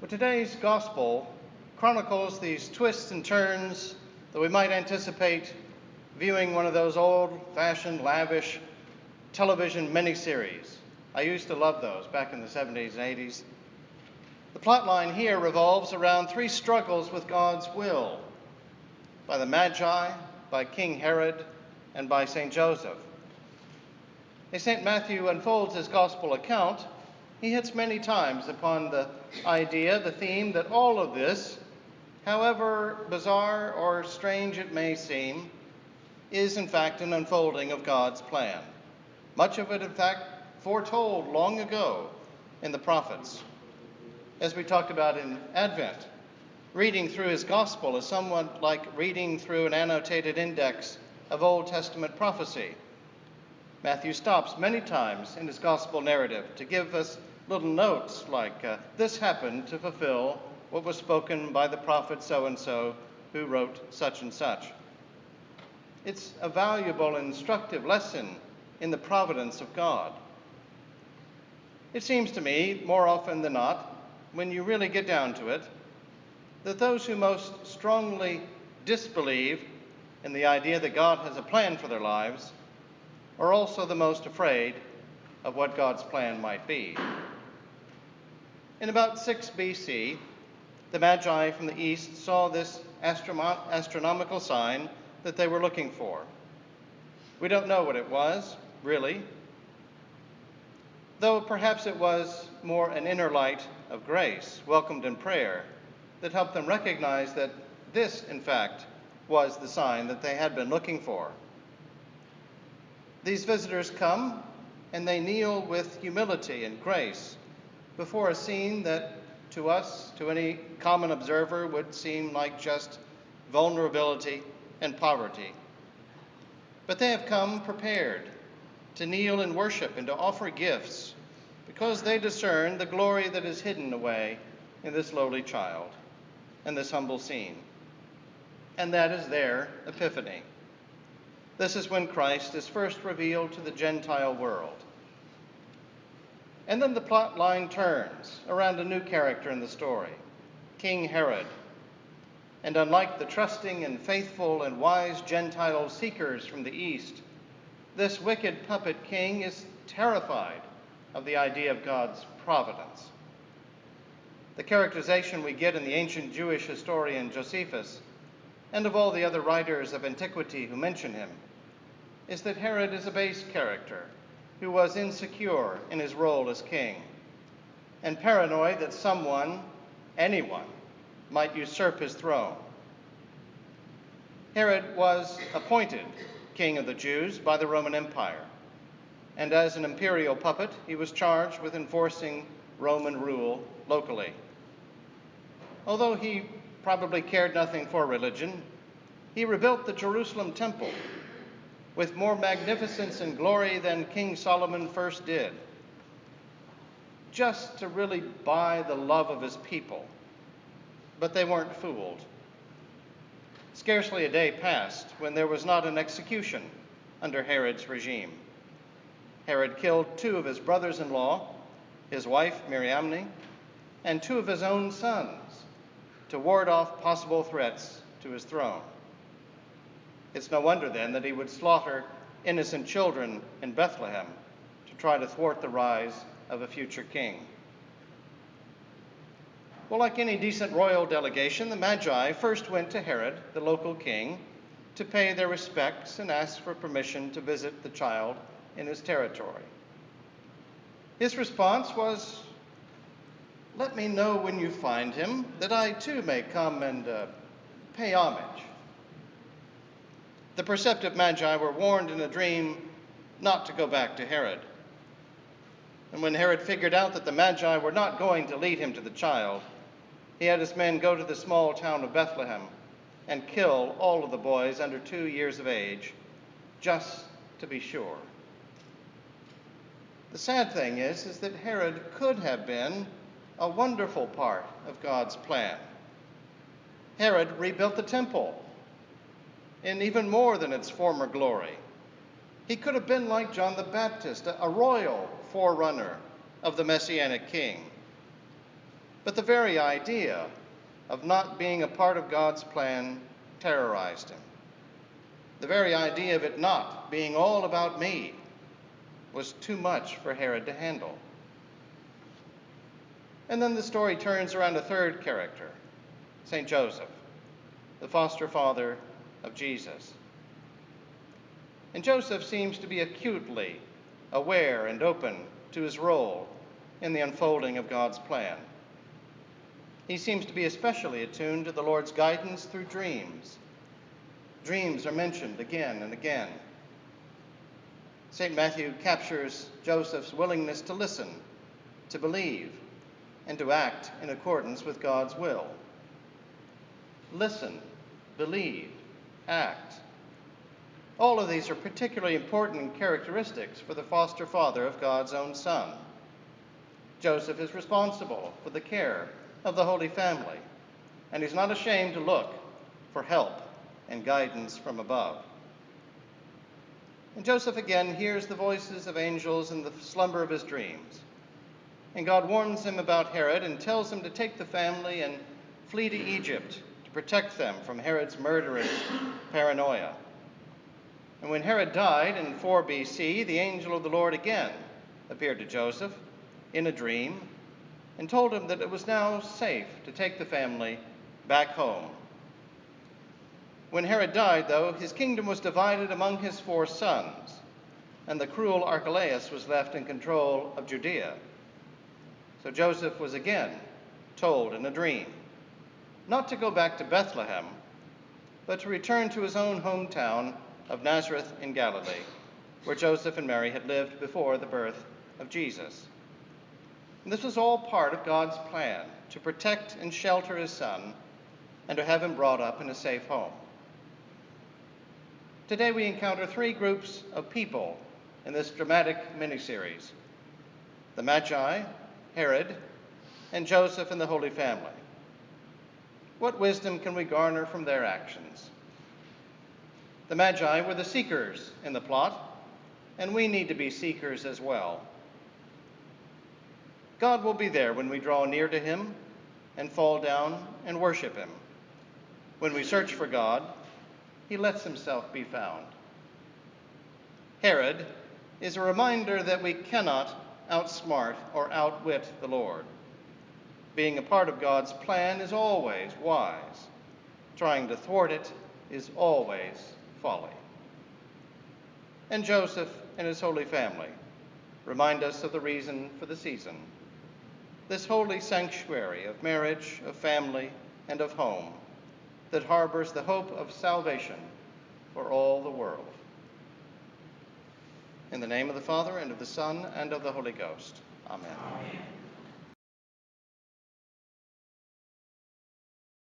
But today's gospel chronicles these twists and turns that we might anticipate viewing one of those old-fashioned, lavish television miniseries. I used to love those back in the 70s and 80s. The plot line here revolves around three struggles with God's will, by the Magi, by King Herod, and by St. Joseph. As St. Matthew unfolds his gospel account, he hits many times upon the idea, the theme, that all of this, however bizarre or strange it may seem, is in fact an unfolding of God's plan. Much of it, in fact, foretold long ago in the prophets. As we talked about in Advent, reading through his gospel is somewhat like reading through an annotated index of Old Testament prophecy. Matthew stops many times in his gospel narrative to give us little notes like, this happened to fulfill what was spoken by the prophet so-and-so who wrote such and such. It's a valuable, instructive lesson in the providence of God. It seems to me, more often than not, when you really get down to it, that those who most strongly disbelieve in the idea that God has a plan for their lives are also the most afraid of what God's plan might be. In about 6 BC, the Magi from the east saw this astronomical sign that they were looking for. We don't know what it was, really, though perhaps it was more an inner light of grace, welcomed in prayer, that helped them recognize that this, in fact, was the sign that they had been looking for. These visitors come and they kneel with humility and grace before a scene that to us, to any common observer, would seem like just vulnerability and poverty. But they have come prepared to kneel in worship and to offer gifts because they discern the glory that is hidden away in this lowly child and this humble scene. And that is their Epiphany. This is when Christ is first revealed to the Gentile world. And then the plot line turns around a new character in the story, King Herod. And unlike the trusting and faithful and wise Gentile seekers from the east, this wicked puppet king is terrified of the idea of God's providence. The characterization we get in the ancient Jewish historian Josephus, and of all the other writers of antiquity who mention him, is that Herod is a base character who was insecure in his role as king and paranoid that someone, anyone, might usurp his throne. Herod was appointed king of the Jews by the Roman Empire, and as an imperial puppet, he was charged with enforcing Roman rule locally. Although he probably cared nothing for religion, he rebuilt the Jerusalem temple with more magnificence and glory than King Solomon first did, just to really buy the love of his people. But they weren't fooled. Scarcely a day passed when there was not an execution under Herod's regime. Herod killed 2 of his brothers-in-law, his wife Miriamne, and 2 of his own sons to ward off possible threats to his throne. It's no wonder then that he would slaughter innocent children in Bethlehem to try to thwart the rise of a future king. Well, like any decent royal delegation, the Magi first went to Herod, the local king, to pay their respects and ask for permission to visit the child in his territory. His response was, "Let me know when you find him, that I too may come and pay homage." The perceptive Magi were warned in a dream not to go back to Herod. And when Herod figured out that the Magi were not going to lead him to the child, he had his men go to the small town of Bethlehem and kill all of the boys under 2 years of age, just to be sure. The sad thing is that Herod could have been a wonderful part of God's plan. Herod rebuilt the temple in even more than its former glory. He could have been like John the Baptist, a royal forerunner of the Messianic king. But the very idea of not being a part of God's plan terrorized him. The very idea of it not being all about me was too much for Herod to handle. And then the story turns around a third character, St. Joseph, the foster father of Jesus. And Joseph seems to be acutely aware and open to his role in the unfolding of God's plan. He seems to be especially attuned to the Lord's guidance through dreams. Dreams are mentioned again and again. St. Matthew captures Joseph's willingness to listen, to believe, and to act in accordance with God's will. Listen, believe, act. All of these are particularly important characteristics for the foster father of God's own Son. Joseph is responsible for the care of the Holy Family, and he's not ashamed to look for help and guidance from above. And Joseph again hears the voices of angels in the slumber of his dreams. And God warns him about Herod and tells him to take the family and flee to Egypt to protect them from Herod's murderous paranoia. And when Herod died in 4 BC, the angel of the Lord again appeared to Joseph in a dream and told him that it was now safe to take the family back home. When Herod died, though, his kingdom was divided among his 4 sons, and the cruel Archelaus was left in control of Judea. So Joseph was again told in a dream not to go back to Bethlehem, but to return to his own hometown of Nazareth in Galilee, where Joseph and Mary had lived before the birth of Jesus. And this was all part of God's plan to protect and shelter his son and to have him brought up in a safe home. Today we encounter 3 groups of people in this dramatic miniseries: the Magi, Herod, and Joseph and the Holy Family. What wisdom can we garner from their actions? The Magi were the seekers in the plot, and we need to be seekers as well. God will be there when we draw near to him and fall down and worship him. When we search for God, he lets himself be found. Herod is a reminder that we cannot outsmart or outwit the Lord. Being a part of God's plan is always wise. Trying to thwart it is always folly. And Joseph and his Holy Family remind us of the reason for the season. This holy sanctuary of marriage, of family, and of home that harbors the hope of salvation for all the world. In the name of the Father, and of the Son, and of the Holy Ghost. Amen. Amen.